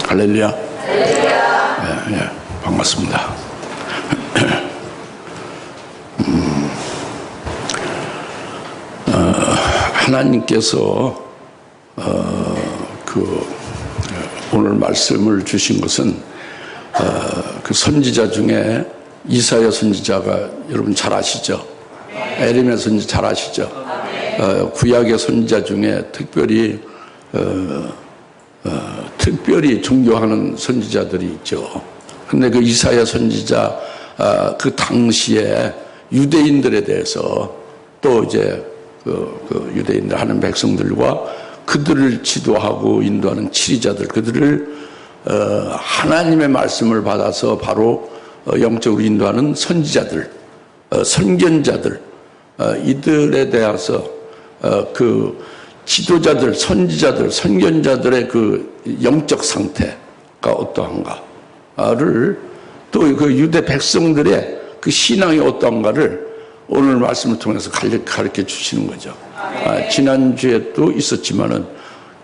할렐루야. 예, 예, 반갑습니다. 하나님께서 오늘 말씀을 주신 것은 그 선지자 중에 이사야 선지자가 여러분 잘 아시죠? 에레미야 선지자 잘 아시죠? 구약의 선지자 중에 특별히 존경하는 선지자들이 있죠. 근데 그 이사야 선지자 그 당시에 유대인들에 대해서 또 이제 그 유대인들 하는 백성들과 그들을 지도하고 인도하는 치리자들, 그들을 하나님의 말씀을 받아서 바로 영적으로 인도하는 선지자들, 선견자들, 이들에 대해서 그 지도자들, 선지자들, 선견자들의 그 영적 상태가 어떠한가를 또 그 유대 백성들의 그 신앙이 어떠한가를 오늘 말씀을 통해서 가르쳐 주시는 거죠. 지난주에 또 있었지만은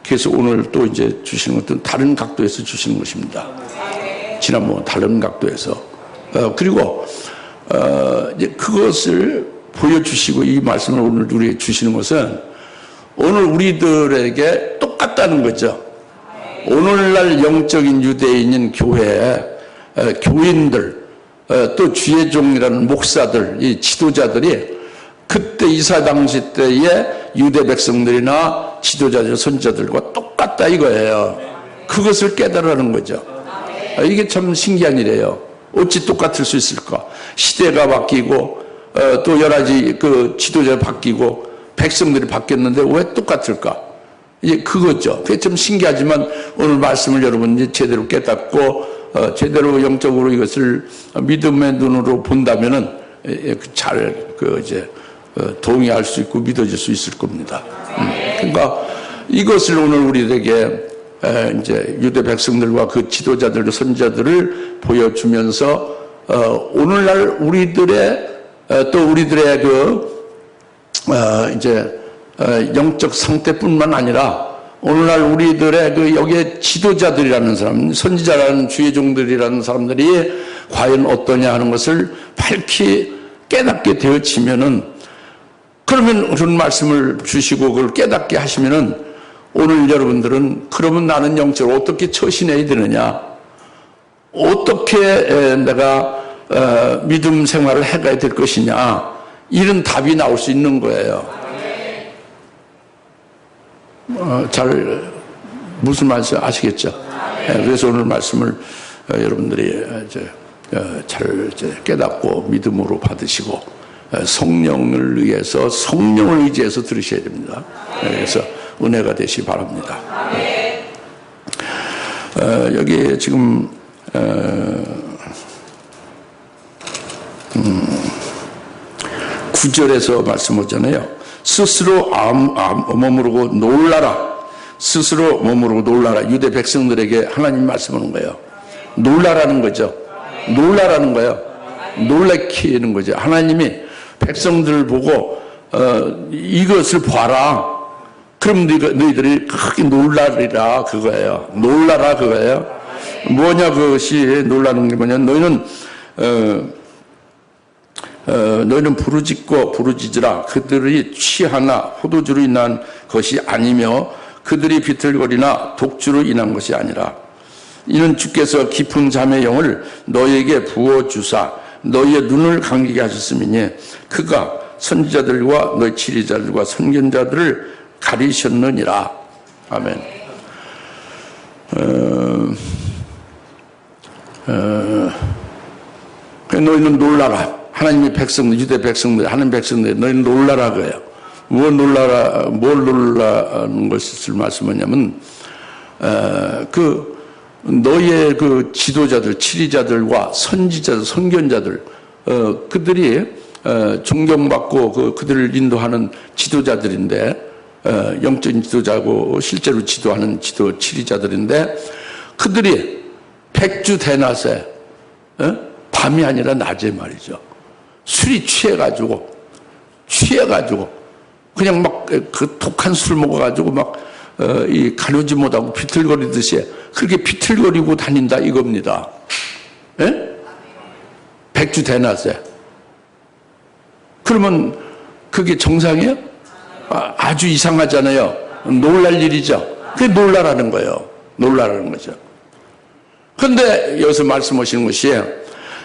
그래서 오늘 또 이제 주시는 것은 다른 각도에서 주시는 것입니다. 지난번 다른 각도에서 그리고 이제 그것을 보여주시고 이 말씀을 오늘 우리에게 주시는 것은 오늘 우리들에게 똑같다는 거죠. 오늘날 영적인 유대인인 교회 교인들 또 주의 종이라는 목사들, 이 지도자들이 그때 이사 당시 때의 유대 백성들이나 지도자들, 선지자들과 똑같다 이거예요. 그것을 깨달으라는 거죠. 이게 참 신기한 일이에요. 어찌 똑같을 수 있을까? 시대가 바뀌고 또 여러 가지 그 지도자가 바뀌고 백성들이 바뀌었는데 왜 똑같을까? 이제 그거죠. 그게 좀 신기하지만 오늘 말씀을 여러분 이제 제대로 깨닫고 제대로 영적으로 이것을 믿음의 눈으로 본다면은 잘 이제 동의할 수 있고 믿어질 수 있을 겁니다. 그러니까 이것을 오늘 우리에게 이제 유대 백성들과 그 지도자들, 선지자들을 보여주면서 오늘날 우리들의 또 우리들의 이제 영적 상태뿐만 아니라 오늘날 우리들의 그 여기에 지도자들이라는 사람, 선지자라는 주의 종들이라는 사람들이 과연 어떠냐 하는 것을 밝히 깨닫게 되어지면은 그러면 그런 말씀을 주시고 그걸 깨닫게 하시면은 오늘 여러분들은 그러면 나는 영적으로 어떻게 처신해야 되느냐, 어떻게 내가 믿음 생활을 해가야 될 것이냐, 이런 답이 나올 수 있는 거예요. 무슨 말씀 아시겠죠? 그래서 오늘 말씀을 여러분들이 이제 잘 깨닫고 믿음으로 받으시고 성령을 위해서 성령을 의지해서 들으셔야 됩니다. 그래서 은혜가 되시기 바랍니다. 여기 지금 9절에서 말씀하잖아요. 스스로 머무르고 놀라라. 스스로 머무르고 놀라라. 유대 백성들에게 하나님 말씀하는 거예요. 놀라라는 거죠. 놀라라는 거예요. 놀래키는 거죠. 하나님이 백성들을 보고 이것을 봐라. 그럼 너희들이 크게 놀라리라 그거예요. 놀라라 그거예요. 뭐냐 그것이 놀라는 게 뭐냐. 너희는 부르짖고 부르짖으라. 그들이 취하나 포도주로 인한 것이 아니며 그들이 비틀거리나 독주로 인한 것이 아니라 이는 주께서 깊은 잠의 영을 너희에게 부어주사 너희의 눈을 감기게 하셨음이니 그가 선지자들과 너희 치리자들과 선견자들을 가리셨느니라. 아멘. 너희는 놀라라. 하나님의 백성들, 유대 백성들, 하나님 백성들, 너희는 놀라라 그래요. 뭘 놀라는 것을 말씀하냐면, 너희의 그 지도자들, 치리자들과 선지자들, 선견자들, 그들이, 존경받고 그들을 인도하는 지도자들인데, 영적인 지도자고 실제로 지도하는 치리자들인데, 그들이 백주 대낮에, 밤이 아니라 낮에 말이죠. 술이 취해가지고 그냥 막 그 독한 술 먹어가지고 막 이 가려지 못하고 비틀거리듯이 그렇게 비틀거리고 다닌다 이겁니다. 예? 백주 대낮에. 그러면 그게 정상이에요? 아주 이상하잖아요. 놀랄 일이죠. 그게 놀라라는 거예요. 놀라라는 거죠. 그런데 여기서 말씀하시는 것이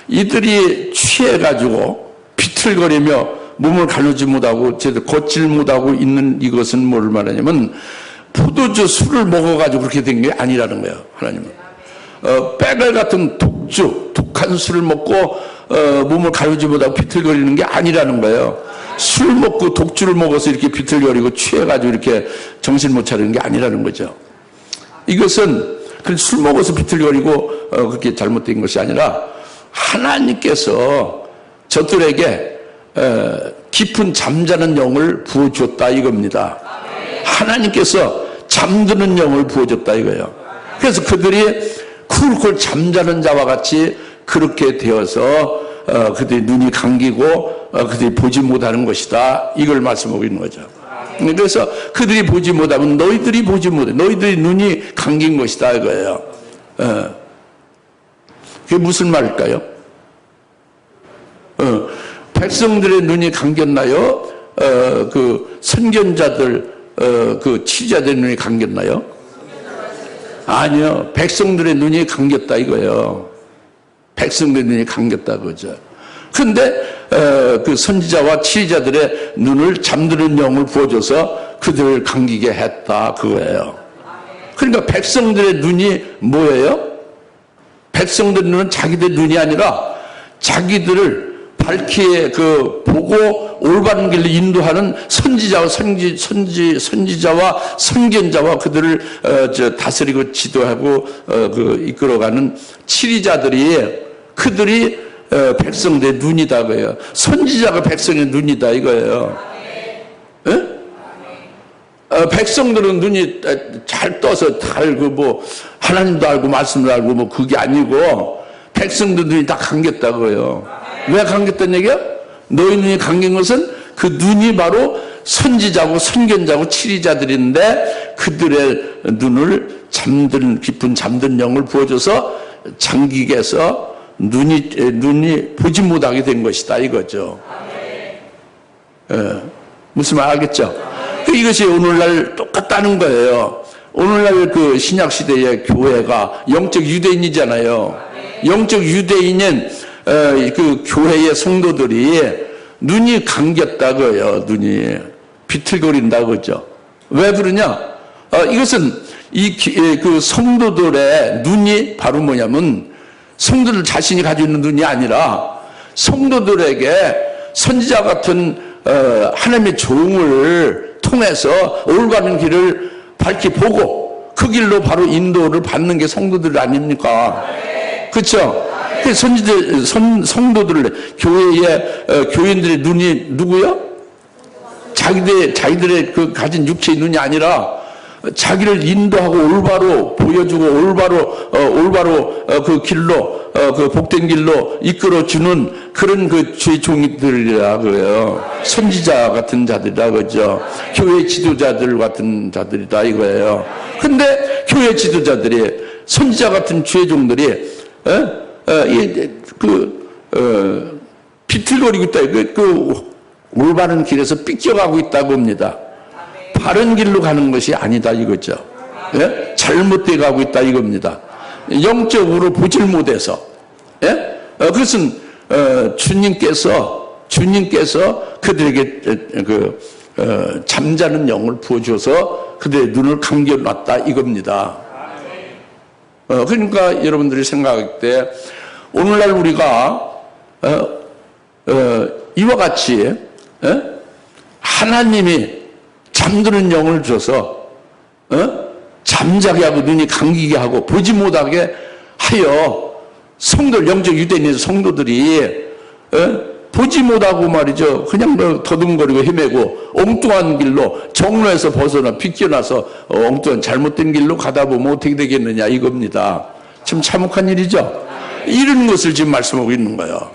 이들이 취해가지고 비틀거리며 몸을 가누지 못하고 제대로 걷질 못하고 있는 이것은 뭘 말하냐면 포도주 술을 먹어가지고 그렇게 된 게 아니라는 거예요. 하나님은 빼갈 같은 독한 술을 먹고 몸을 가누지 못하고 비틀거리는 게 아니라는 거예요. 술 먹고 독주를 먹어서 이렇게 비틀거리고 취해가지고 이렇게 정신 못 차리는 게 아니라는 거죠. 이것은 술 먹어서 비틀거리고 그렇게 잘못된 것이 아니라 하나님께서 저들에게 깊은 잠자는 영을 부어줬다 이겁니다. 하나님께서 잠드는 영을 부어줬다 이거예요. 그래서 그들이 쿨쿨 잠자는 자와 같이 그렇게 되어서 그들이 눈이 감기고 그들이 보지 못하는 것이다 이걸 말씀하고 있는 거죠. 그래서 그들이 보지 못하면 너희들이 보지 못해. 너희들이 눈이 감긴 것이다 이거예요. 그게 무슨 말일까요? 백성들의 눈이 감겼나요? 그 선견자들, 그 치자들의 눈이 감겼나요? 아니요. 백성들의 눈이 감겼다 이거예요. 백성들의 눈이 감겼다 그거죠. 근데 그 선지자와 치자들의 눈을 잠드는 영을 부어줘서 그들을 감기게 했다 그거예요. 그러니까 백성들의 눈이 뭐예요? 백성들의 눈은 자기들 눈이 아니라 자기들을 밝게 보고 올바른 길로 인도하는 선지자와 선견자와 그들을 다스리고 지도하고 이끌어가는 치리자들이 그들이 백성들의 눈이다 그거예요. 선지자가 백성의 눈이다 이거예요. 백성들은 눈이 잘 떠서 다 알고 하나님도 알고 말씀도 알고 그게 아니고 백성들 눈이 다 감겼다 그거예요. 왜 감겼다는 얘기야? 너희 눈이 감긴 것은 그 눈이 바로 선지자고 선견자고 치리자들인데 그들의 눈을 깊은 잠든 영을 부어줘서 잠기게 해서 눈이 보지 못하게 된 것이다 이거죠. 무슨 말 알겠죠? 이것이 오늘날 똑같다는 거예요. 오늘날 그 신약시대의 교회가 영적 유대인이잖아요. 영적 유대인인 그 교회의 성도들이 눈이 감겼다고요. 눈이 비틀거린다 그죠. 왜 그러냐? 이것은 그 성도들의 눈이 바로 뭐냐면 성도들 자신이 가지고 있는 눈이 아니라 성도들에게 선지자 같은 하나님의 종을 통해서 올바른 길을 밝히 보고 그 길로 바로 인도를 받는 게 성도들 아닙니까? 그렇죠? 성도들 교회의 교인들의 눈이 누구요? 자기들의 그 가진 육체의 눈이 아니라 자기를 인도하고 올바로 보여주고 올바로 그 길로 그 복된 길로 이끌어주는 그런 그 주의 종들이라 그래요. 선지자 같은 자들이라 그죠. 교회 지도자들 같은 자들이다 이거예요. 근데 교회 지도자들이 선지자 같은 주의 종들이 비틀거리고 있다. 올바른 길에서 삐껴가고 있다고 합니다. 바른 길로 가는 것이 아니다 이거죠. 예? 잘못돼 가고 있다 이겁니다. 영적으로 보질 못해서. 예? 그것은 주님께서 그들에게 잠자는 영을 부어줘서 그들의 눈을 감겨놨다 이겁니다. 그러니까 여러분들이 생각할 때 오늘날 우리가 이와 같이 하나님이 잠드는 영을 줘서 잠자게 하고 눈이 감기게 하고 보지 못하게 하여 성도들 영적 유대인의 성도들이 보지 못하고 말이죠. 그냥 더듬거리고 헤매고 엉뚱한 길로 정로에서 벗어나 비껴나서 엉뚱한 잘못된 길로 가다 보면 어떻게 되겠느냐 이겁니다. 참 참혹한 일이죠. 이런 것을 지금 말씀하고 있는 거예요.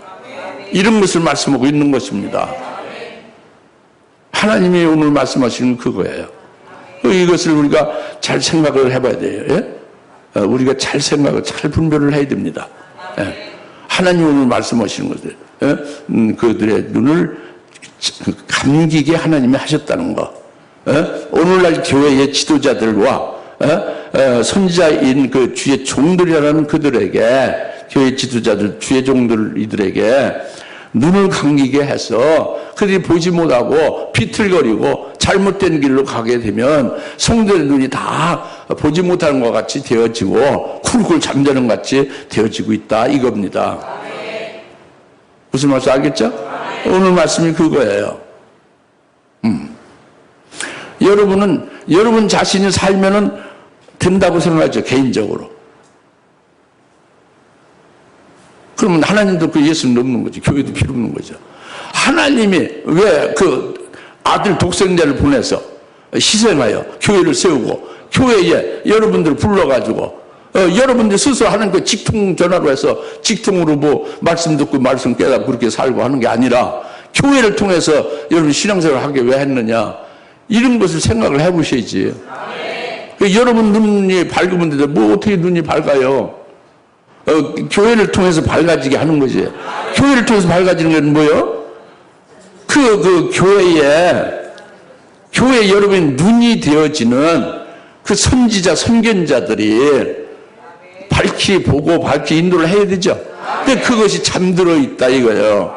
이런 것을 말씀하고 있는 것입니다. 하나님이 오늘 말씀하시는 그거예요. 이것을 우리가 잘 생각을 해봐야 돼요. 예? 우리가 잘 생각을, 잘 분별을 해야 됩니다. 예. 하나님 오늘 말씀하시는 것들, 예? 그들의 눈을 감기게 하나님이 하셨다는 거. 예? 오늘날 교회의 지도자들과 선지자인 그 주의 종들이라는 그들에게, 교회 지도자들, 주의 종들 이들에게 눈을 감기게 해서 그들이 보지 못하고 비틀거리고 잘못된 길로 가게 되면 성도의 눈이 다 보지 못하는 것 같이 되어지고 쿨쿨 잠자는 것 같이 되어지고 있다 이겁니다. 무슨 말씀 알겠죠? 오늘 말씀이 그거예요. 여러분은 여러분 자신이 살면은 된다고 생각하죠, 개인적으로. 그러면 하나님도 그 예수는 없는 거죠. 교회도 필요 없는 거죠. 하나님이 왜 그 아들 독생자를 보내서 희생하여 교회를 세우고 교회에 여러분들 불러가지고 여러분들 스스로 하는 그 직통 전화로 해서 직통으로 뭐 말씀 듣고 말씀 깨닫고 그렇게 살고 하는 게 아니라 교회를 통해서 여러분 신앙생활을 하게 왜 했느냐, 이런 것을 생각을 해보셔야지. 여러분 눈이 밝으면 뭐 어떻게 눈이 밝아요? 교회를 통해서 밝아지게 하는 거지. 교회를 통해서 밝아지는 건 뭐예요? 그 교회에 여러분이 눈이 되어지는 그 선지자, 선견자들이 밝히 보고 밝히 인도를 해야 되죠. 근데 그것이 잠들어 있다 이거예요.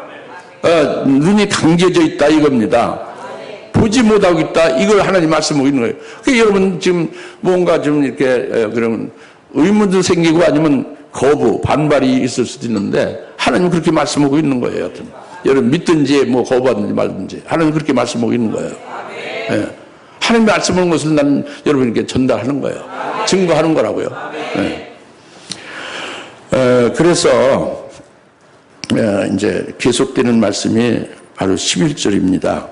눈이 감겨져 있다 이겁니다. 보지 못하고 있다, 이걸 하나님 말씀하고 있는 거예요. 그러니까 여러분 지금 뭔가 좀 이렇게 그런 의문도 생기고 아니면 거부, 반발이 있을 수도 있는데 하나님 그렇게 말씀하고 있는 거예요. 여튼 여러분 믿든지 뭐 거부하든지 말든지 하나님 그렇게 말씀하고 있는 거예요. 예. 하나님 말씀하는 것을 난 여러분에게 전달하는 거예요. 증거하는 거라고요. 예. 그래서 이제 계속되는 말씀이 바로 11절입니다.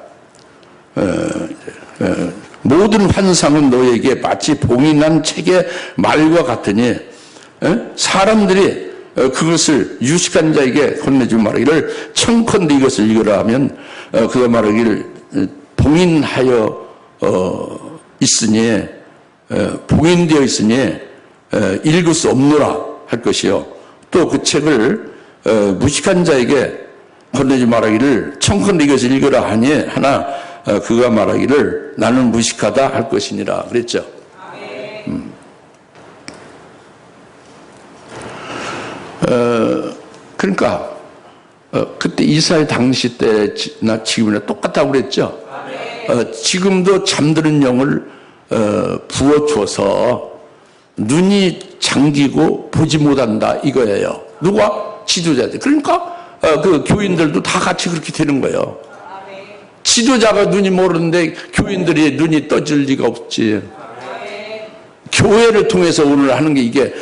모든 환상은 너에게 마치 봉인한 책의 말과 같으니 사람들이 그것을 유식한 자에게 건네주고 말하기를 청컨대 이것을 읽으라 하면 그가 말하기를 봉인하여 있으니 봉인되어 있으니 읽을 수 없노라 할 것이요, 또 그 책을 무식한 자에게 건네지 말하기를 청컨대 이것을 읽으라 하나 그가 말하기를 나는 무식하다 할 것이니라 그랬죠. 그러니까 그때 이스라엘 당시 때나 지금이나 똑같다고 그랬죠. 지금도 잠드는 영을 부어줘서 눈이 잠기고 보지 못한다 이거예요. 누가? 지도자들. 그러니까 그 교인들도 다 같이 그렇게 되는 거예요. 지도자가 눈이 모르는데 교인들이 눈이 떠질 리가 없지. 교회를 통해서 오늘 하는 게 이게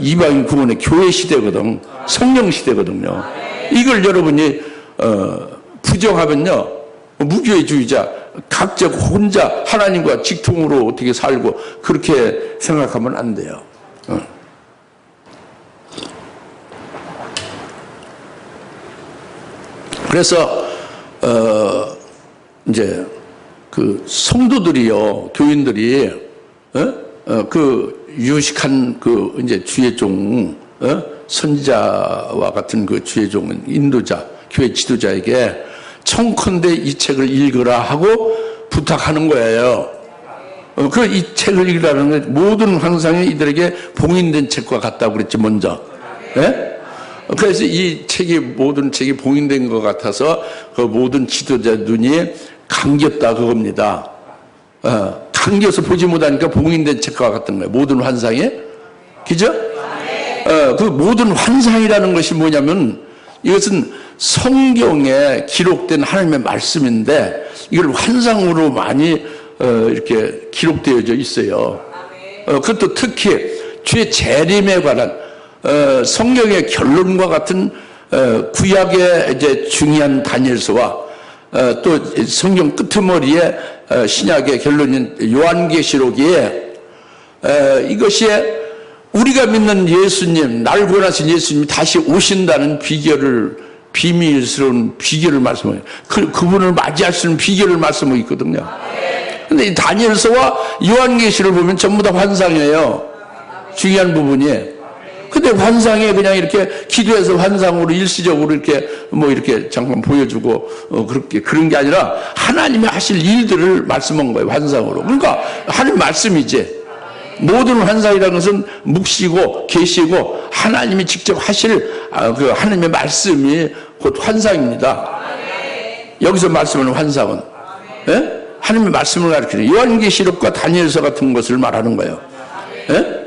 이방인 구원의 교회 시대거든, 성령 시대거든요. 이걸 여러분이 부정하면요, 무교회주의자, 각자 혼자 하나님과 직통으로 어떻게 살고 그렇게 생각하면 안 돼요. 그래서 이제 그 성도들이요, 교인들이 그 유식한 그 이제 주의 종, 선지자와 같은 그 주의 종은 인도자, 교회 지도자에게 청컨대 이 책을 읽으라 하고 부탁하는 거예요. 그 이 책을 읽으라는 건 모든 환상이 이들에게 봉인된 책과 같다고 그랬지 먼저. 예? 그래서 이 책이 모든 책이 봉인된 것 같아서 그 모든 지도자 눈이 감겼다 그겁니다. 감겨서 보지 못하니까 봉인된 책과 같은 거예요. 모든 환상에. 그죠? 그 모든 환상이라는 것이 뭐냐면 이것은 성경에 기록된 하나님의 말씀인데 이걸 환상으로 많이 이렇게 기록되어져 있어요. 그것도 특히 주의 재림에 관한 성경의 결론과 같은 구약의 이제 중요한 다니엘서와 또 성경 끄트머리에 신약의 결론인 요한계시록에 이것이 우리가 믿는 예수님, 날 구원하신 예수님이 다시 오신다는 비밀스러운 비결을 말씀해요. 그분을 맞이할 수 있는 비결을 말씀하고 있거든요. 근데 이 다니엘서와 요한계시를 보면 전부 다 환상이에요. 중요한 부분이. 근데 환상에 그냥 이렇게 기도해서 환상으로 일시적으로 이렇게 뭐 이렇게 잠깐 보여주고 그렇게 그런 게 아니라 하나님이 하실 일들을 말씀한 거예요. 환상으로. 그러니까 하나님 말씀이지. 모든 환상이라는 것은 묵시고 계시고 하나님이 직접 하실 그 하나님의 말씀이 곧 환상입니다. 여기서 말씀하는 환상은 예? 하나님의 말씀을 가르치는 요한계시록과 다니엘서 같은 것을 말하는 거예요. 예?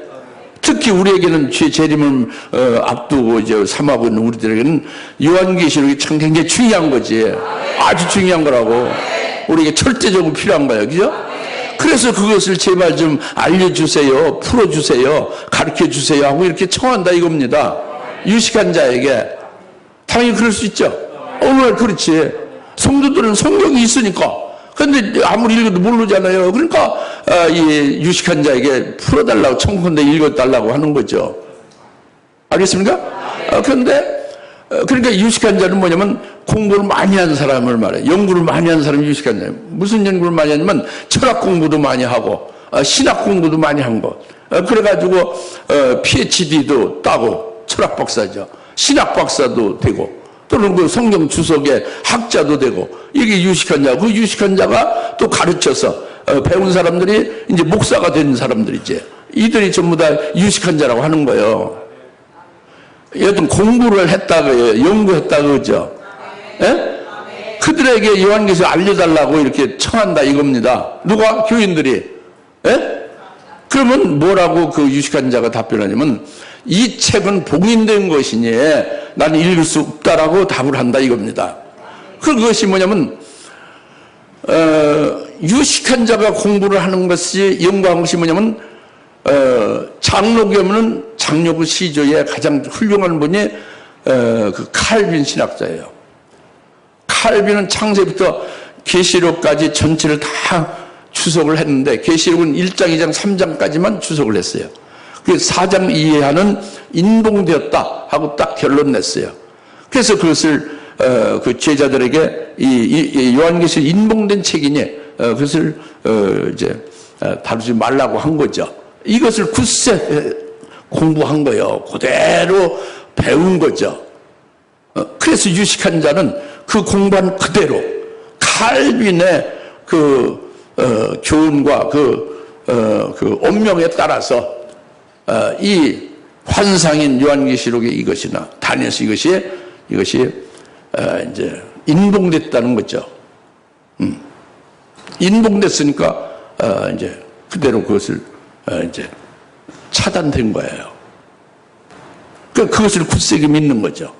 특히 우리에게는 죄 재림을 앞두고 이제 삼하고 있는 우리들에게는 요한계시록이 참 굉장히 중요한 거지. 아주 중요한 거라고. 우리에게 절대적으로 필요한 거예요. 그죠? 그래서 그것을 제발 좀 알려주세요. 풀어주세요. 가르쳐주세요. 하고 이렇게 청한다 이겁니다. 유식한 자에게. 당연히 그럴 수 있죠. 오늘 그렇지. 성도들은 성경이 있으니까. 근데 아무리 읽어도 모르잖아요. 그러니까 이 유식한 자에게 풀어달라고 청컨대 읽어달라고 하는 거죠. 알겠습니까? 그런데 그러니까 유식한 자는 뭐냐면 공부를 많이 한 사람을 말해요. 연구를 많이 한 사람이 유식한 자예요. 무슨 연구를 많이 하냐면 철학 공부도 많이 하고 신학 공부도 많이 한 거. 그래가지고 PhD도 따고 철학 박사죠. 신학 박사도 되고 또는 그 성경 주석의 학자도 되고 이게 유식한 자. 그 유식한 자가 또 가르쳐서 배운 사람들이 이제 목사가 된 사람들이지. 이들이 전부 다 유식한 자라고 하는 거예요. 여튼 공부를 했다고 연구했다고 그죠? 예? 그들에게 요한계시를 알려달라고 이렇게 청한다 이겁니다. 누가? 교인들이. 예? 그러면 뭐라고 그 유식한 자가 답변하냐면 이 책은 봉인된 것이니 나는 읽을 수 없다라고 답을 한다 이겁니다. 그것이 뭐냐면 유식한 자가 공부를 하는 것이 연구한 것이 뭐냐면 장로교면은 장로교 시조의 가장 훌륭한 분이 그 칼빈 신학자예요. 칼빈은 창세부터 계시록까지 전체를 다 주석을 했는데 계시록은 1장, 2장, 3장까지만 주석을 했어요. 그 4장 이해하는 인봉되었다 하고 딱 결론 냈어요. 그래서 그것을 그 제자들에게 이 요한계시록 인봉된 책이니 그것을 이제 다루지 말라고 한 거죠. 이것을 굳세 공부한 거예요. 그대로 배운 거죠. 그래서 유식한 자는 그 공부한 그대로 칼빈의 그 교훈과 그 언명에 따라서 이 환상인 요한계시록의 이것이나 다니엘서 이것이 이제 인봉됐다는 거죠. 인봉됐으니까 이제 그대로 그것을 이제 차단된 거예요. 그것을 굳세게 믿는 거죠.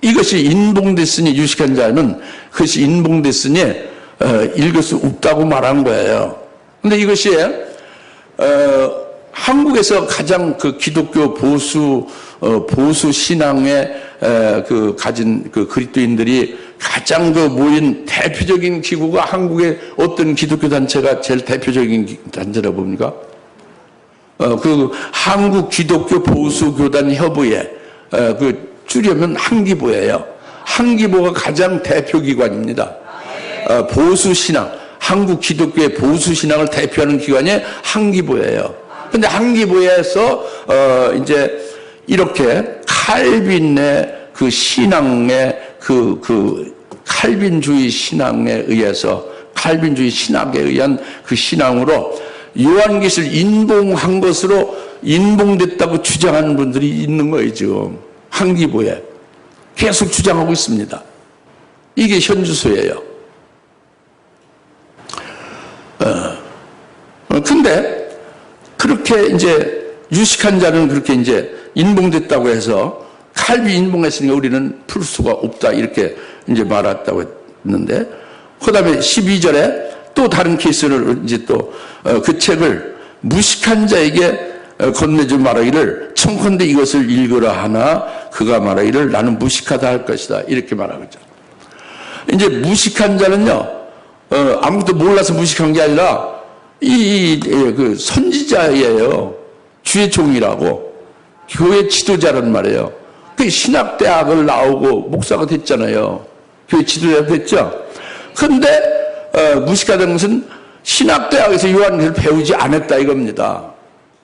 이것이 인봉됐으니 유식한 자는 그것이 인봉됐으니 읽을 수 없다고 말한 거예요. 근데 이것이 한국에서 가장 그 기독교 보수 신앙에 그 가진 그 그리스도인들이 가장 그 모인 대표적인 기구가 한국의 어떤 기독교 단체가 제일 대표적인 단체라 봅니까? 그 한국 기독교 보수교단 협의회 그 줄이면 한기보예요. 한기보가 가장 대표 기관입니다. 보수 신앙, 한국 기독교의 보수 신앙을 대표하는 기관이 한기보예요. 근데 한기보에서 이제 이렇게 칼빈의 그 신앙의 그 칼빈주의 신앙에 의해서 칼빈주의 신학에 의한 그 신앙으로 요한계시를 인봉한 것으로 인봉됐다고 주장하는 분들이 있는 거예요. 지금 한기보에 계속 주장하고 있습니다. 이게 현주소예요. 근데 그렇게 이제 유식한 자는 그렇게 이제 인봉됐다고 해서 칼빈 인봉했으니까 우리는 풀 수가 없다 이렇게 이제 말했다고 했는데 그 다음에 12절에 또 다른 케이스를 이제 또 그 책을 무식한 자에게 건네주 말하기를 청컨대 이것을 읽으라 하나 그가 말하기를 나는 무식하다 할 것이다 이렇게 말하죠. 이제 무식한 자는요 아무것도 몰라서 무식한 게 아니라 그 선지자예요. 주의 종이라고 교회 지도자란 말이에요. 그 신학대학을 나오고 목사가 됐잖아요. 교회 지도자 됐죠. 그런데 무식하다는 것은 신학대학에서 요한계시를 배우지 않았다 이겁니다.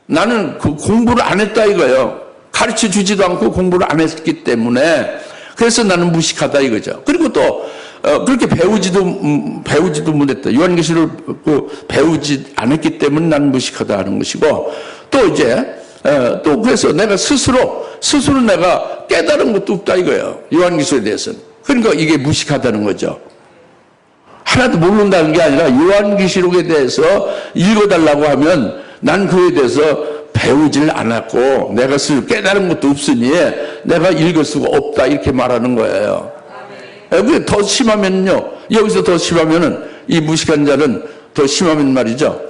나는 그 공부를 안 했다 이거예요. 가르쳐 주지도 않고 공부를 안 했기 때문에 그래서 나는 무식하다 이거죠. 그리고 또 그렇게 배우지도 못했다. 요한계시를 배우지 않았기 때문에 나는 무식하다 하는 것이고, 또 이제 또 그래서 내가 스스로 내가 깨달은 것도 없다 이거예요. 요한계시에 대해서는. 그러니까 이게 무식하다는 거죠. 하나도 모른다는 게 아니라 요한계시록에 대해서 읽어달라고 하면 난 그에 대해서 배우질 않았고 내가 깨달은 것도 없으니 내가 읽을 수가 없다 이렇게 말하는 거예요. 그게 더 심하면요, 여기서 더 심하면은 이 무식한 자는 더 심하면 말이죠.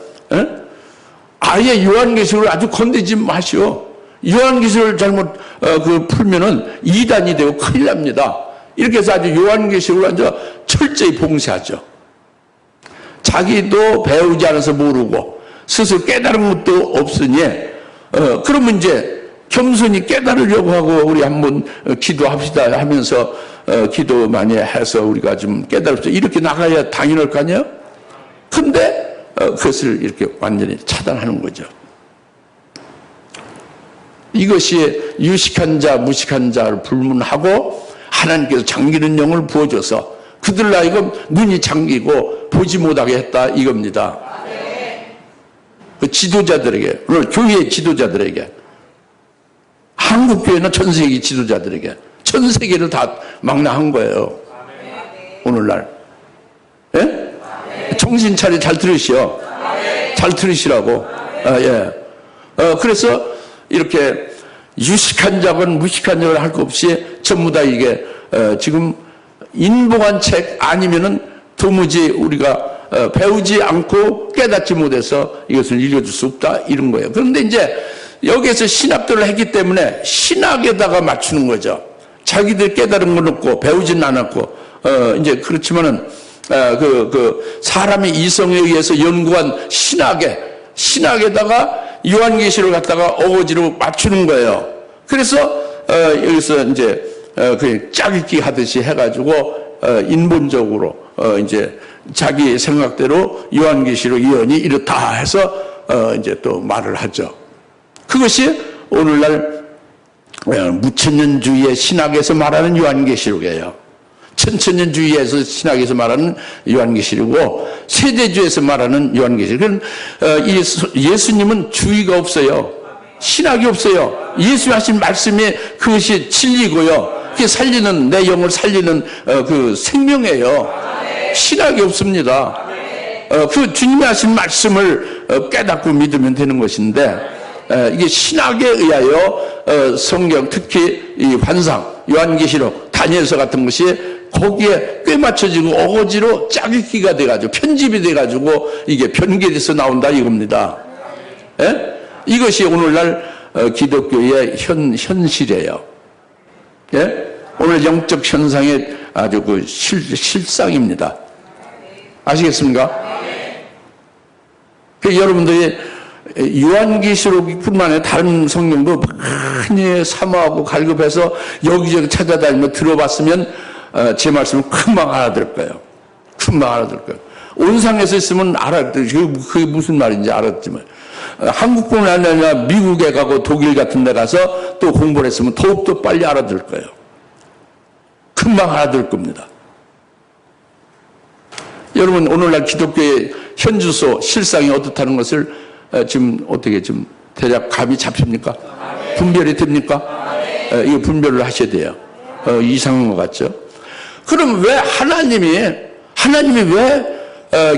아예 요한계시록을 아주 건드리지 마시오. 요한계시록을 잘못 풀면은 이단이 되고 큰일 납니다. 이렇게 해서 아주 요한계시록을 아주 철저히 봉쇄하죠. 자기도 배우지 않아서 모르고 스스로 깨달은 것도 없으니 그러면 이제 겸손히 깨달으려고 하고 우리 한번 기도합시다 하면서 기도 많이 해서 우리가 좀 깨달읍시다 이렇게 나가야 당연할 거 아니에요? 근데 그것을 이렇게 완전히 차단하는 거죠. 이것이 유식한 자, 무식한 자를 불문하고 하나님께서 잠기는 영을 부어줘서 그들 하여금 눈이 잠기고 보지 못하게 했다 이겁니다. 그 지도자들에게, 오늘 교회의 지도자들에게, 한국교회나 전 세계 지도자들에게, 전 세계를 다 망라한 거예요. 오늘날. 예? 정신 차려 잘 들으시오. 잘 들으시라고. 예. 그래서 이렇게 유식한 자건 무식한 자건 할 것 없이 전부 다 이게 지금 인봉한 책 아니면은 도무지 우리가 배우지 않고 깨닫지 못해서 이것을 읽어줄 수 없다 이런 거예요. 그런데 이제 여기에서 신학들을 했기 때문에 신학에다가 맞추는 거죠. 자기들 깨달은 건 없고 배우지는 않았고 이제 그렇지만은 사람의 이성에 의해서 연구한 신학에다가 요한계시를 갖다가 어거지로 맞추는 거예요. 그래서 여기서 이제 그 짜깁기 하듯이 해가지고 인본적으로 이제 자기 생각대로 요한계시록 예언이 이렇다 해서 이제 또 말을 하죠. 그것이 오늘날 무천년주의의 신학에서 말하는 요한계시록이에요. 천천년주의에서 신학에서 말하는 요한계시록이고 세대주의에서 말하는 요한계시록. 예수님은 주의가 없어요. 신학이 없어요. 예수님 하신 말씀이 그것이 진리고요. 그게 살리는, 내 영을 살리는 그 생명이에요. 신학이 없습니다. 그 주님이 하신 말씀을 깨닫고 믿으면 되는 것인데 이게 신학에 의하여 성경, 특히 이 환상, 요한계시록, 다니엘서 같은 것이 거기에 꽤 맞춰지고 어거지로 짜깁기가 돼가지고 편집이 돼가지고 이게 변개돼서 나온다 이겁니다. 예? 이것이 오늘날 기독교의 현실이에요. 예? 오늘 영적 현상의 아주 그 실상입니다. 아시겠습니까? 여러분들이 요한계시록뿐만 아니라 다른 성경도 많이 사모하고 갈급해서 여기저기 찾아다니며 들어봤으면 제 말씀을 금방 알아들 거예요. 금방 알아들 거예요. 온상에서 있으면 그게 무슨 말인지 알았지만 한국뿐만 아니라 미국에 가고 독일 같은 데 가서 또 공부를 했으면 더욱더 빨리 알아들 거예요. 금방 알아들 겁니다. 여러분 오늘날 기독교의 현주소 실상이 어떻다는 것을 지금 어떻게 좀 대략 감이 잡힙니까? 분별이 됩니까? 이거 분별을 하셔야 돼요. 이상한 것 같죠? 그럼 왜 하나님이 왜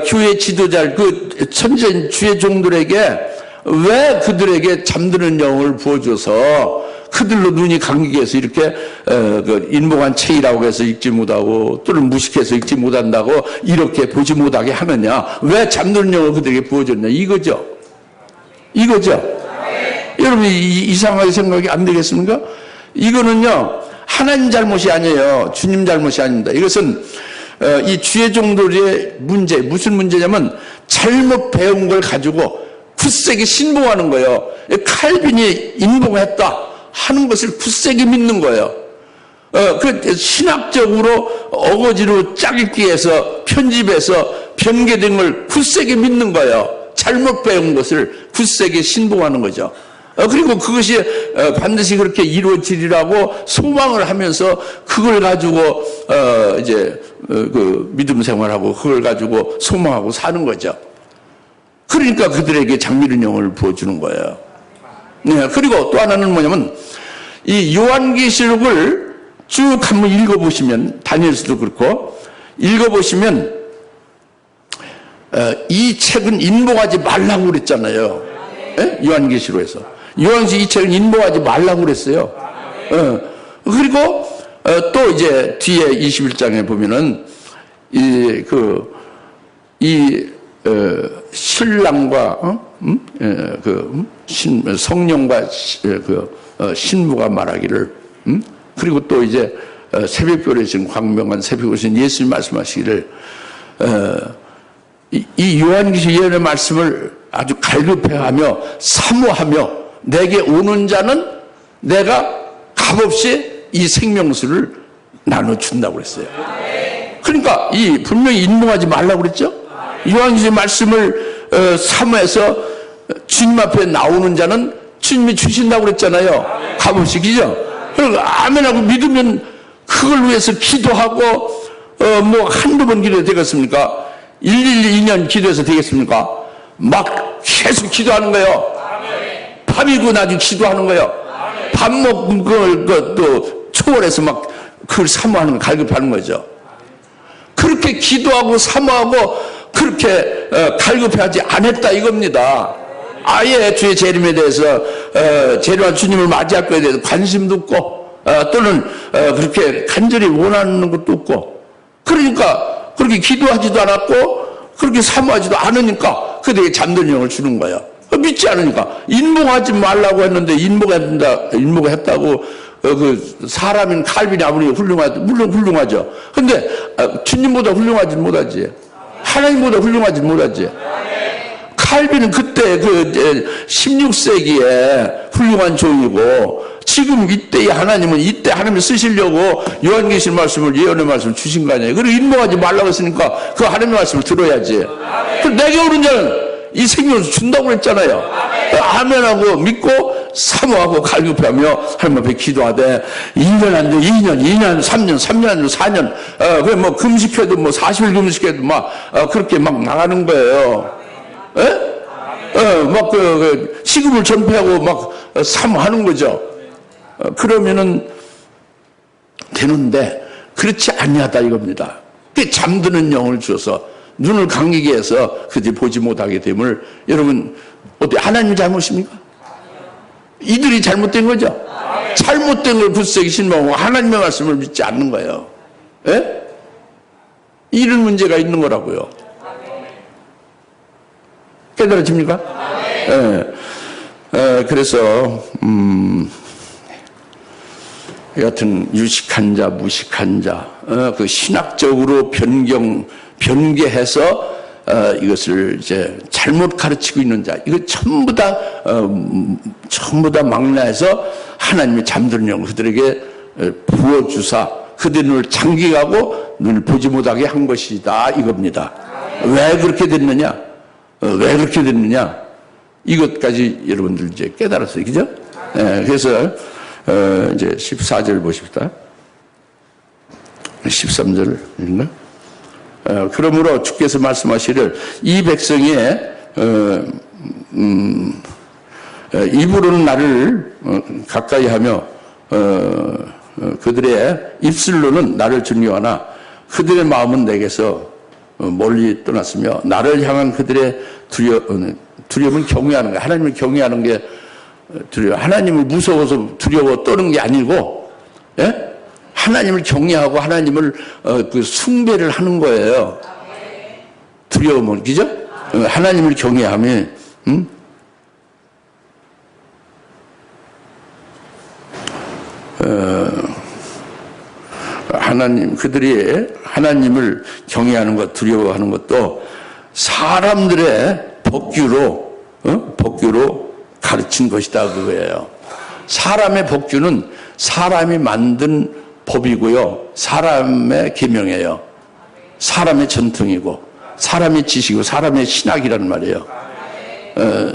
교회 지도자 그 천재 주의 종들에게 왜 그들에게 잠드는 영을 부어줘서 그들로 눈이 감기게 해서 이렇게 그 인봉한 책이라고 해서 읽지 못하고 또는 무식해서 읽지 못한다고 이렇게 보지 못하게 하느냐? 왜 잠드는 영을 그들에게 부어줬냐? 이거죠. 여러분 이상하게 생각이 안 되겠습니까? 이거는요 하나님 잘못이 아니에요. 주님 잘못이 아닙니다. 이것은 이 주의 종들의 문제, 무슨 문제냐면 잘못 배운 걸 가지고 굳세게 신봉하는 거예요. 칼빈이 인봉했다 하는 것을 굳세게 믿는 거예요. 그 신학적으로 어거지로 짜깁기해서 편집해서 변개된 걸 굳세게 믿는 거예요. 잘못 배운 것을 굳세게 신봉하는 거죠. 그리고 그것이 반드시 그렇게 이루어지리라고 소망을 하면서 그걸 가지고 이제 그 믿음 생활하고 그걸 가지고 소망하고 사는 거죠. 그러니까 그들에게 장미른 영을 부어주는 거예요. 네, 그리고 또 하나는 뭐냐면 이 요한계시록을 쭉 한번 읽어보시면, 다니엘서도 그렇고 읽어보시면 이 책은 인봉하지 말라고 그랬잖아요. 네? 요한계시록에서 요한계시록 이 책은 인봉하지 말라고 그랬어요. 그리고 또 이제 뒤에 21장에 보면은 신랑과 성령과 신부가 말하기를, 그리고 또 이제 새벽별에 지금 광명한 새벽에 오신 예수님 말씀하시기를, 이 요한계시록 예언의 말씀을 아주 갈급해하며 사모하며 내게 오는 자는 내가 값없이 이 생명수를 나눠준다고 그랬어요. 그러니까 분명히 인봉하지 말라고 그랬죠. 요한계시록 말씀을 사모해서 주님 앞에 나오는 자는 주님이 주신다고 그랬잖아요. 값없이. 그죠? 그리고 아멘하고 믿으면 그걸 위해서 기도하고 뭐 한두 번 기도해도 되겠습니까? 112년 기도해서 되겠습니까? 막 계속 기도하는 거예요. 밤이고 낮이 기도하는 거예요. 밥 먹은 걸 또 초월해서 막 그걸 사모하는 거, 갈급하는 거죠. 그렇게 기도하고 사모하고 그렇게 갈급해하지 않았다 이겁니다. 아예 주의 재림에 대해서 재림한 주님을 맞이할 것에 대해서 관심도 없고 또는 그렇게 간절히 원하는 것도 없고, 그러니까 그렇게 기도하지도 않았고 그렇게 사모하지도 않으니까 그들에게 잠든 영을 주는 거예요. 믿지 않으니까. 인봉하지 말라고 했는데 인봉했다고 그 사람인 칼빈이 아무리 훌륭하죠. 물론 훌륭하죠. 근데 주님보다 훌륭하지 못하지. 하나님보다 훌륭하지 못하지. 칼빈은 그때 그 16세기에 훌륭한 종이고, 지금 이때의 하나님은 이때 하나님을 쓰시려고 요한계시록 말씀을, 예언의 말씀을 주신 거 아니에요. 그리고 인봉하지 말라고 했으니까 그 하나님의 말씀을 들어야지. 내게 오는 자는 이 생명을 준다고 그랬잖아요. 아멘하고 믿고 사모하고 갈급해하며 하나님 앞에 기도하되 1년 안 돼, 2년, 3년, 3년 안 돼, 4년, 그래 뭐 금식해도 뭐 40일 금식해도 막 그렇게 막 나가는 거예요. 막 시급을 전폐하고 막 사모하는 거죠. 그러면은 되는데 그렇지 아니하다 이겁니다. 그 잠드는 영을 주어서 눈을 감기게 해서 그들이 보지 못하게 됨을, 여러분 어때? 하나님의 잘못입니까? 이들이 잘못된 거죠. 잘못된 걸 굳세게 신봉하고 하나님의 말씀을 믿지 않는 거예요. 예? 이런 문제가 있는 거라고요. 깨달아집니까? 예. 그래서 여하튼 유식한 자, 무식한 자, 그 신학적으로 변개해서 이것을 이제 잘못 가르치고 있는 자, 이거 전부 다 망라해서 하나님의 잠드는 영 그들에게 부어주사 그들의 눈을 장기하고 눈을 보지 못하게 한 것이다 이겁니다. 왜 그렇게 됐느냐? 왜 그렇게 됐느냐? 이것까지 여러분들 이제 깨달았어요. 그죠? 그래서 이제 14절 보십시다. 13절인가? 그러므로 주께서 말씀하시기를 이 백성의 입으로는 나를 가까이 하며 그들의 입술로는 나를 존경하나 그들의 마음은 내게서 멀리 떠났으며 나를 향한 그들의 두려움은 경외하는 거야. 하나님을 경외하는 게 두려워. 하나님을 무서워서 두려워 떠는 게 아니고, 예? 하나님을 경외하고 하나님을 그 숭배를 하는 거예요. 두려움은, 그죠? 하나님을 경외하면, 그들이 하나님을 경외하는 것, 두려워하는 것도 사람들의 법규로 가르친 것이다 그거예요. 사람의 법규는 사람이 만든 법이고요. 사람의 계명이에요. 사람의 전통이고 사람의 지식이고 사람의 신학이라는 말이에요.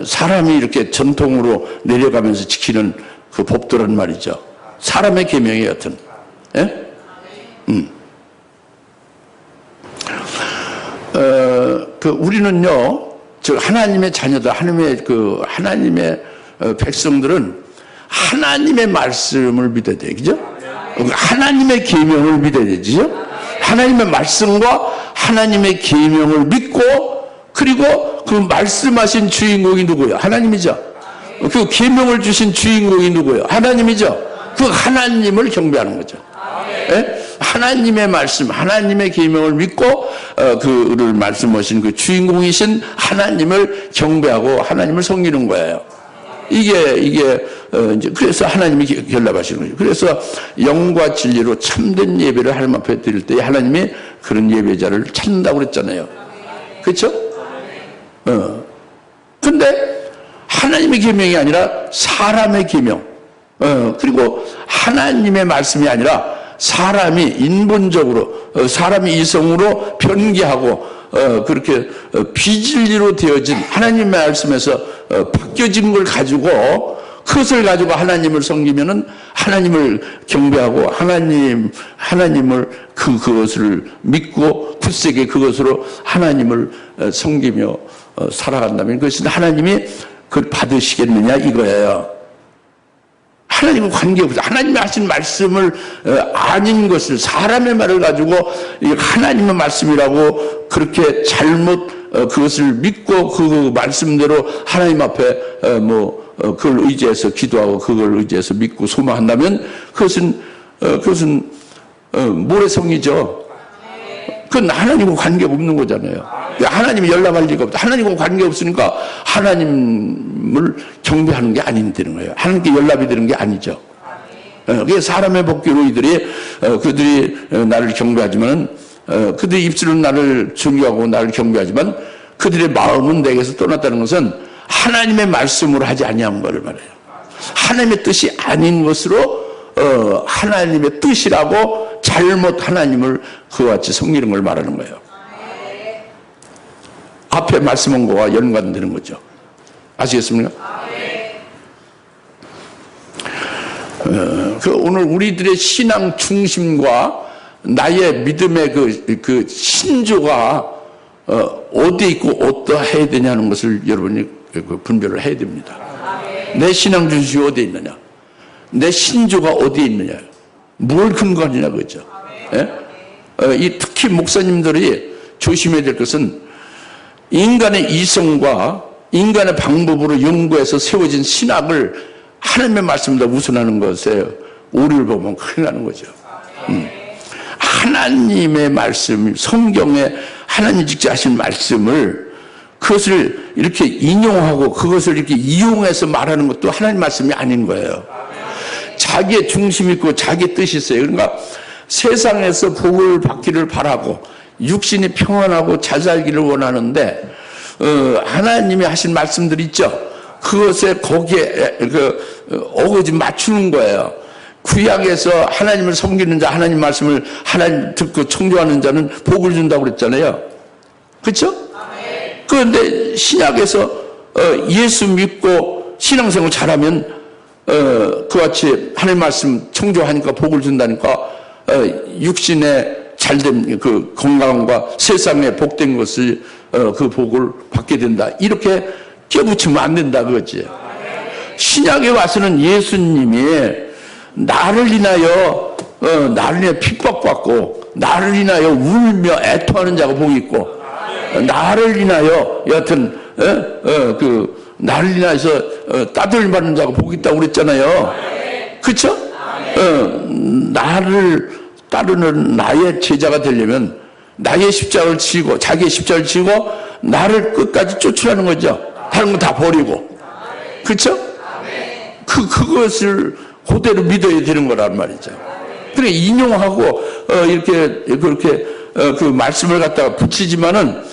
사람이 이렇게 전통으로 내려가면서 지키는 그 법도란 말이죠. 사람의 계명이 같은. 예? 우리는요, 하나님의 자녀들, 하나님의 백성들은 하나님의 말씀을 믿어야 돼요. 그죠? 하나님의 계명을 믿어야 되죠. 하나님의 말씀과 하나님의 계명을 믿고, 그리고 그 말씀하신 주인공이 누구예요? 하나님이죠. 그 계명을 주신 주인공이 누구예요? 하나님이죠. 그 하나님을 경배하는 거죠. 예? 하나님의 말씀, 하나님의 계명을 믿고 그를 말씀하신 그 주인공이신 하나님을 경배하고 하나님을 섬기는 거예요. 이게 이제 그래서 하나님이 결납하시는 거죠. 그래서 영과 진리로 참된 예배를 하나님 앞에 드릴 때 하나님이 그런 예배자를 찾는다고 그랬잖아요. 그렇죠? 근데 하나님의 계명이 아니라 사람의 계명, 그리고 하나님의 말씀이 아니라 사람이 인본적으로, 사람이 이성으로 변개하고, 그렇게 비진리로 되어진 하나님의 말씀에서 바뀌어진 걸 가지고, 그것을 가지고 하나님을 섬기면은 하나님을 경배하고 하나님을 그것을 믿고 굳세게 그것으로 하나님을 섬기며 살아간다면 그것은 하나님이 그걸 받으시겠느냐 이거예요. 하나님과 관계없어요. 하나님이 하신 말씀을 아닌 것을 사람의 말을 가지고 하나님의 말씀이라고 그렇게 잘못 그것을 믿고 그 말씀대로 하나님 앞에 그걸 의지해서 기도하고 그걸 의지해서 믿고 소망한다면 그것은 모래성이죠. 그건 하나님과 관계가 없는 거잖아요. 하나님이 연락할 리가 없다. 하나님과 관계 없으니까 하나님을 경배하는 게 아닌다는 거예요. 하나님께 연락이 되는 게 아니죠. 그게 사람의 복귀로 그들이 나를 경배하지만 그들의 입술은 나를 존경하고 나를 경배하지만 그들의 마음은 내게서 떠났다는 것은 하나님의 말씀으로 하지 아니한 것을 말해요. 하나님의 뜻이 아닌 것으로 하나님의 뜻이라고 잘못 하나님을 그와 같이 섬기는 걸 말하는 거예요. 앞에 말씀한 거와 연관되는 거죠. 아시겠습니까? 오늘 우리들의 신앙 중심과 나의 믿음의 그 신조가 어디에 있고 어떠해야 되냐는 것을 여러분이 분별을 해야 됩니다. 내 신앙 중심이 어디에 있느냐, 내 신조가 어디에 있느냐, 뭘 근거하느냐 그죠. 특히 목사님들이 조심해야 될 것은 인간의 이성과 인간의 방법으로 연구해서 세워진 신학을 하나님의 말씀보다 우선하는 것에 오류를 보면 큰일 나는 거죠. 하나님의 말씀, 성경에 하나님 직접 하신 말씀을 그것을 이렇게 인용하고 그것을 이렇게 이용해서 말하는 것도 하나님 말씀이 아닌 거예요. 자기의 중심이 있고 자기의 뜻이 있어요. 그러니까 세상에서 복을 받기를 바라고 육신이 평안하고 잘 살기를 원하는데 하나님이 하신 말씀들 있죠. 그것에 거기에 어거지 맞추는 거예요. 구약에서 하나님을 섬기는 자, 하나님 말씀을 하나님 듣고 청조하는 자는 복을 준다고 그랬잖아요. 그렇죠? 그런데 신약에서 예수 믿고 신앙생활 잘하면 그같이 하나님 말씀 청조하니까 복을 준다니까 육신의 잘된 그 건강과 세상에 복된 것을 그 복을 받게 된다. 이렇게 껴붙이면 안 된다 그거지. 신약에 와서는 예수님이 나를 인하여 핍박받고 나를 인하여 울며 애통하는 자가 복이 있고 나를 인하여 여하튼 나를 인하여서 따돌림 받는 자가 복이 있다고 그랬잖아요. 그렇죠? 나를 따르는 나의 제자가 되려면 나의 십자가를 지고 자기의 십자가를 지고 나를 끝까지 쫓으라는 거죠. 다른 거 다 버리고. 그렇죠? 그것을 그대로 믿어야 되는 거란 말이죠. 그래 인용하고 이렇게 그렇게 그 말씀을 갖다가 붙이지만은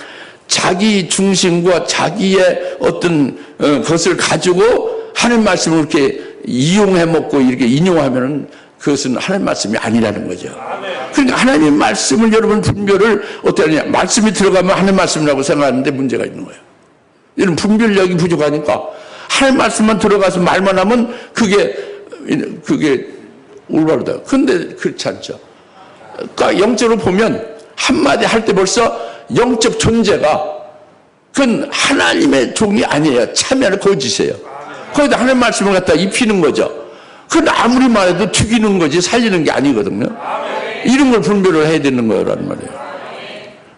자기 중심과 자기의 어떤 것을 가지고 하는 말씀을 이렇게 이용해 먹고 이렇게 인용하면은 그것은 하나님 말씀이 아니라는 거죠. 그러니까 하나님의 말씀을 여러분 분별을 어떻게 하느냐. 말씀이 들어가면 하나님 말씀이라고 생각하는데 문제가 있는 거예요. 이런 분별력이 부족하니까 하나님 말씀만 들어가서 말만 하면 그게 올바르다. 그런데 그렇지 않죠. 그러니까 영적으로 보면 한마디 할 때 벌써 영적 존재가 그건 하나님의 종이 아니에요. 참여는 거짓이에요. 거기다 하나님 말씀을 갖다 입히는 거죠. 그건 아무리 말해도 죽이는 거지 살리는 게 아니거든요. 이런 걸 분별을 해야 되는 거란 말이에요.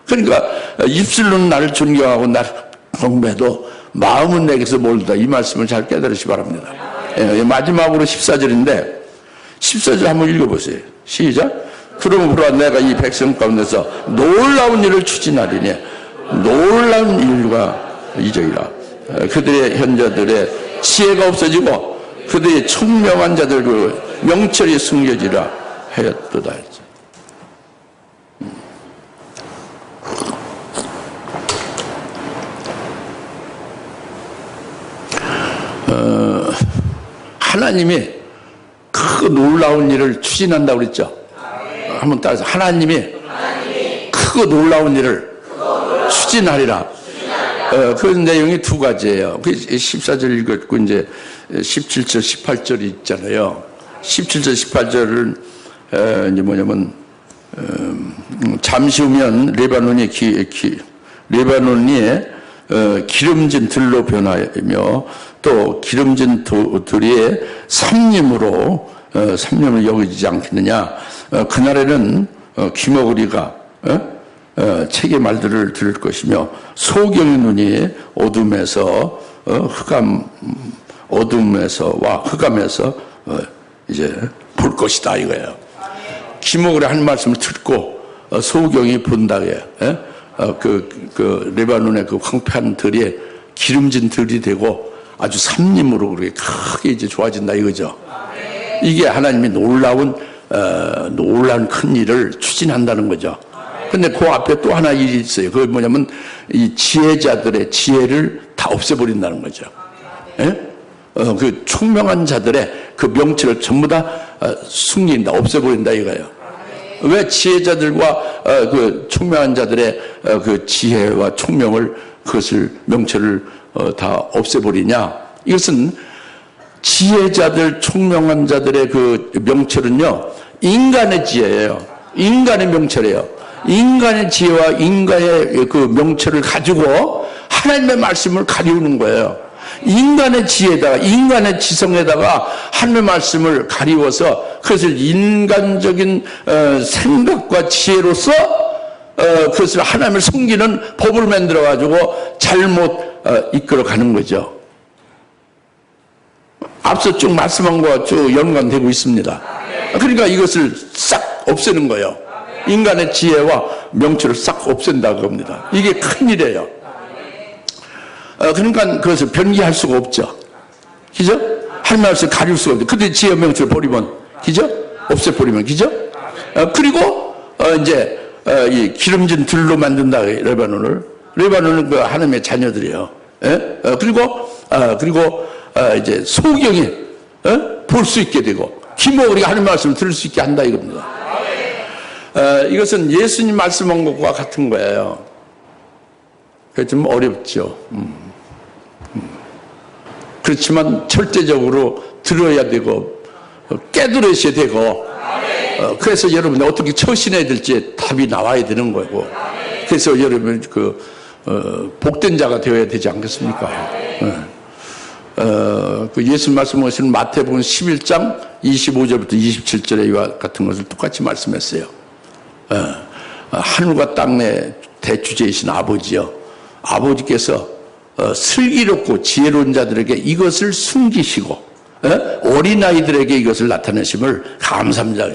그러니까 입술로는 나를 존경하고 나를 경배해도 마음은 내게서 멀다. 이 말씀을 잘 깨달으시기 바랍니다. 마지막으로 14절인데 14절 한번 읽어보세요. 시작. 그러므로 내가 이 백성 가운데서 놀라운 일을 추진하리니 놀라운 일과 이적이라. 그들의 현자들의 지혜가 없어지고 그들의 총명한 자들 그 명철이 숨겨지라 하였도다. 하나님이 그 놀라운 일을 추진한다고 그랬죠. 한번 따라서 하나님이 크고 놀라운 일을 추진하리라. 그 내용이 두 가지예요. 14절 읽었고 이제 17절 18절이 있잖아요. 17절 18절은 이제 뭐냐면 잠시 후면 레바논이 기름진 들로 변하며 또 기름진 들이 삼림으로 여기지 않겠느냐. 그날에는 귀머거리가 책의 말들을 들을 것이며 소경의 눈이 어둠에서와 흑암에서 이제 볼 것이다 이거예요. 귀머거리 한 말씀을 듣고 소경이 본다게 그 레바논의 그 황폐한 들이 기름진 들이 되고 아주 삼림으로 그렇게 크게 이제 좋아진다 이거죠. 이게 하나님이 놀라운 큰 일을 추진한다는 거죠. 근데 그 앞에 또 하나 일이 있어요. 그게 뭐냐면 이 지혜자들의 지혜를 다 없애버린다는 거죠. 그 총명한 자들의 그 명철을 전부 다 숨긴다, 없애버린다 이거예요. 왜 지혜자들과 그 총명한 자들의 그 지혜와 총명을 그것을 명철을 다 없애버리냐? 이것은 지혜자들, 총명한 자들의 그 명철은요, 인간의 지혜예요. 인간의 명철이에요. 인간의 지혜와 인간의 그 명철을 가지고 하나님의 말씀을 가리우는 거예요. 인간의 지혜에다가, 인간의 지성에다가 하나님의 말씀을 가리워서 그것을 인간적인 생각과 지혜로서 그것을 하나님을 섬기는 법을 만들어가지고 잘못 이끌어가는 거죠. 앞서 쭉 말씀한 것과 쭉 연관되고 있습니다. 그러니까 이것을 싹 없애는 거예요. 인간의 지혜와 명철을 싹 없앤다고 합니다. 이게 큰일이에요. 그러니까 그것을 변기할 수가 없죠. 그죠? 할 말을 가릴 수가 없죠. 그때 지혜 명철을 버리면, 그죠? 없애버리면, 그죠? 그리고 이제 이 기름진 들로 만든다. 레바논은 그 하나님의 자녀들이에요. 그리고 이제 소경이 볼 수 있게 되고 귀머거리가 하나님 말씀을 들을 수 있게 한다 이겁니다. 이것은 예수님 말씀한 것과 같은 거예요. 그래서 좀 어렵죠. 그렇지만 절대적으로 들어야 되고 깨달으셔야 되고 그래서 여러분 어떻게 처신해야 될지 답이 나와야 되는 거고 그래서 여러분 복된 자가 되어야 되지 않겠습니까? 그 예수 말씀하시는 마태복음 11장 25절부터 27절에 이와 같은 것을 똑같이 말씀했어요. 하늘과 땅의 대주제이신 아버지요. 아버지께서 슬기롭고 지혜로운 자들에게 이것을 숨기시고 어린아이들에게 이것을 나타내심을 감사합니다.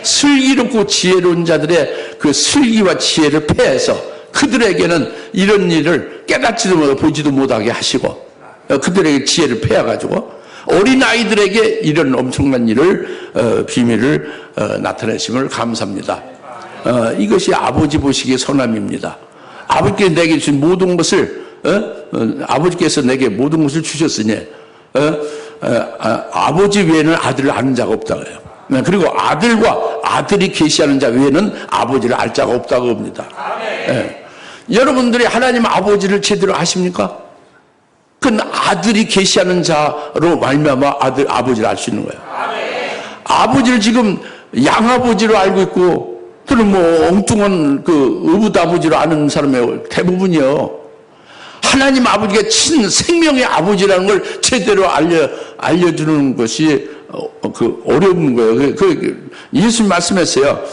슬기롭고 지혜로운 자들의 그 슬기와 지혜를 폐해서 그들에게는 이런 일을 깨닫지도 못하고 보지도 못하게 하시고 그들에게 지혜를 폐해가지고 어린아이들에게 이런 엄청난 일을 비밀을 나타내심을 감사합니다. 이것이 아버지 보시기에 선함입니다. 아버지께서 내게 주신 모든 것을 아버지께서 내게 모든 것을 주셨으니 아버지 외에는 아들을 아는 자가 없다고요. 그리고 아들과 아들이 계시하는 자 외에는 아버지를 알 자가 없다고 합니다. 예. 여러분들이 하나님 아버지를 제대로 아십니까? 그건 아들이 계시하는 자로 말미암아 아버지를 알 수 있는 거예요. 아버지를 지금 양아버지로 알고 있고, 또는 뭐 엉뚱한 그 의붓아버지로 아는 사람의 대부분이요. 하나님 아버지가 친 생명의 아버지라는 걸 제대로 알려주는 것이 어려운 거예요. 예수님 말씀했어요.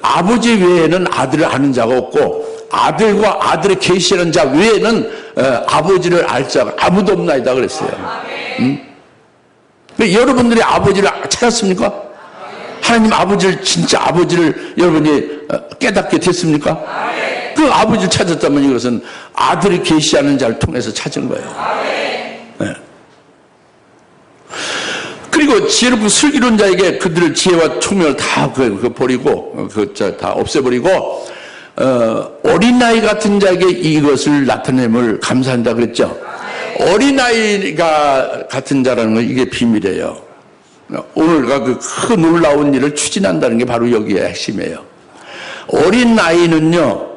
아버지 외에는 아들을 아는 자가 없고, 아들과 아들의 계시하는 자 외에는 아버지를 알 자가 아무도 없나이다 그랬어요. 여러분들이 아버지를 찾았습니까? 하나님 아버지를, 진짜 아버지를 여러분이 깨닫게 됐습니까? 그 아버지를 찾았다면 이것은 아들이 계시하는 자를 통해서 찾은 거예요. 네. 그리고 지혜롭고 슬기로운 자에게 그들의 지혜와 총명을 다 버리고, 다 없애버리고, 어린아이 같은 자에게 이것을 나타냄을 감사한다 그랬죠. 어린아이가 같은 자라는 건 이게 비밀이에요. 오늘과 그 큰 놀라운 일을 추진한다는 게 바로 여기에 핵심이에요. 어린아이는요,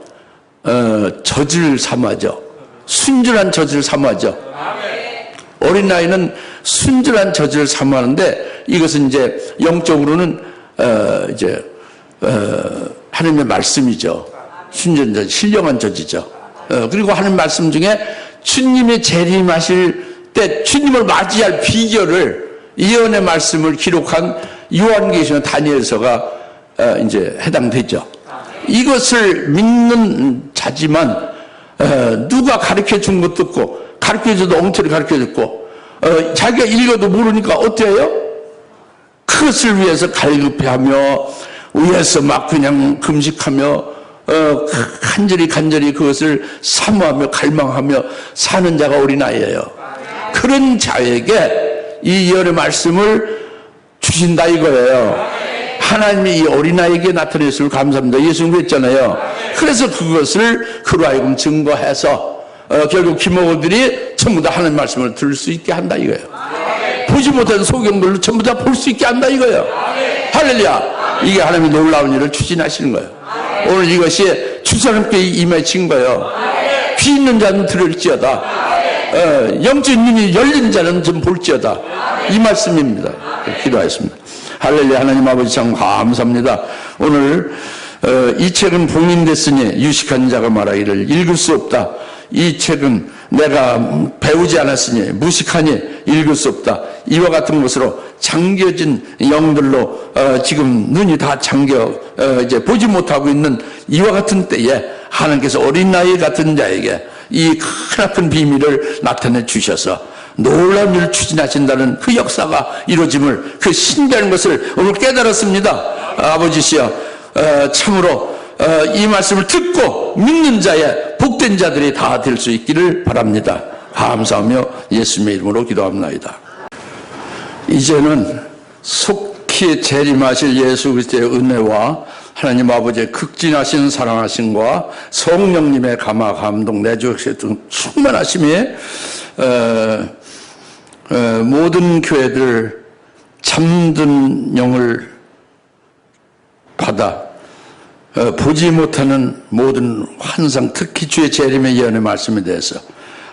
젖을 삼아죠. 순전한 젖을 삼아죠. 어린아이는 순전한 젖을 삼아하는데, 이것은 이제 영적으로는 하나님의 말씀이죠. 순전한 젖, 신령한 젖이죠. 그리고 하나님 말씀 중에 주님이 재림하실 때 주님을 맞이할 비결을, 예언의 말씀을 기록한 요한계시나 다니엘서가 이제 해당되죠. 이것을 믿는 자지만 누가 가르쳐 준 것도 없고, 가르쳐줘도 엉터리 가르쳐줬고, 자기가 읽어도 모르니까 어때요? 그것을 위해서 갈급해하며 위에서 막 그냥 금식하며 간절히 그것을 사모하며 갈망하며 사는 자가 어린아이예요. 그런 자에게 이 예언의 말씀을 주신다 이거예요. 하나님이 이 어린아이에게 나타냈음을 감사합니다. 예수님 그랬잖아요. 그래서 그것을 그로 하여금 증거해서 결국 기목원들이 전부 다 하나님 말씀을 들을 수 있게 한다 이거예요. 보지 못한 소경들로 전부 다 볼 수 있게 한다 이거예요. 할렐루야. 이게 하나님이 놀라운 일을 추진하시는 거예요. 오늘 이것이 주사님께 임해진 거예요. 귀 있는 자는 들을지어다. 영적 눈이 열린 자는 좀 볼지어다. 이 말씀입니다. 기도하겠습니다. 할렐루야. 하나님 아버지 참 감사합니다. 오늘 이 책은 봉인됐으니 유식한 자가 말하기를 읽을 수 없다. 이 책은 내가 배우지 않았으니 무식하니 읽을 수 없다. 이와 같은 것으로 잠겨진 영들로 지금 눈이 다 잠겨 이제 보지 못하고 있는 이와 같은 때에 하나님께서 어린아이 같은 자에게 이 크나큰 비밀을 나타내 주셔서 놀라운 일을 추진하신다는 그 역사가 이루어짐을, 그 신비한 것을 오늘 깨달았습니다. 아버지시여, 참으로 이 말씀을 듣고 믿는 자의 복된 자들이 다 될 수 있기를 바랍니다. 감사하며 예수님의 이름으로 기도합니다. 이제는 속히 재림하실 예수 그리스도의 은혜와 하나님 아버지의 극진하신 사랑하심과 성령님의 감화 감동 내주시던 충만하심이 모든 교회들 잠든 영을 받아 보지 못하는 모든 환상, 특히 주의 재림의 예언의 말씀에 대해서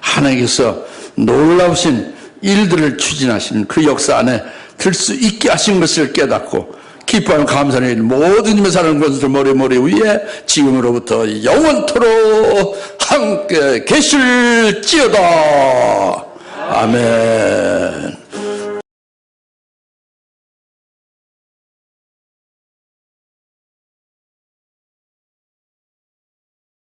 하나님께서 놀라우신 일들을 추진하시는 그 역사 안에 들 수 있게 하신 것을 깨닫고 기뻐하는 감사의 모든 힘에 사는 것을 머리 위에 지금으로부터 영원토록 함께 계실지어다. 아멘.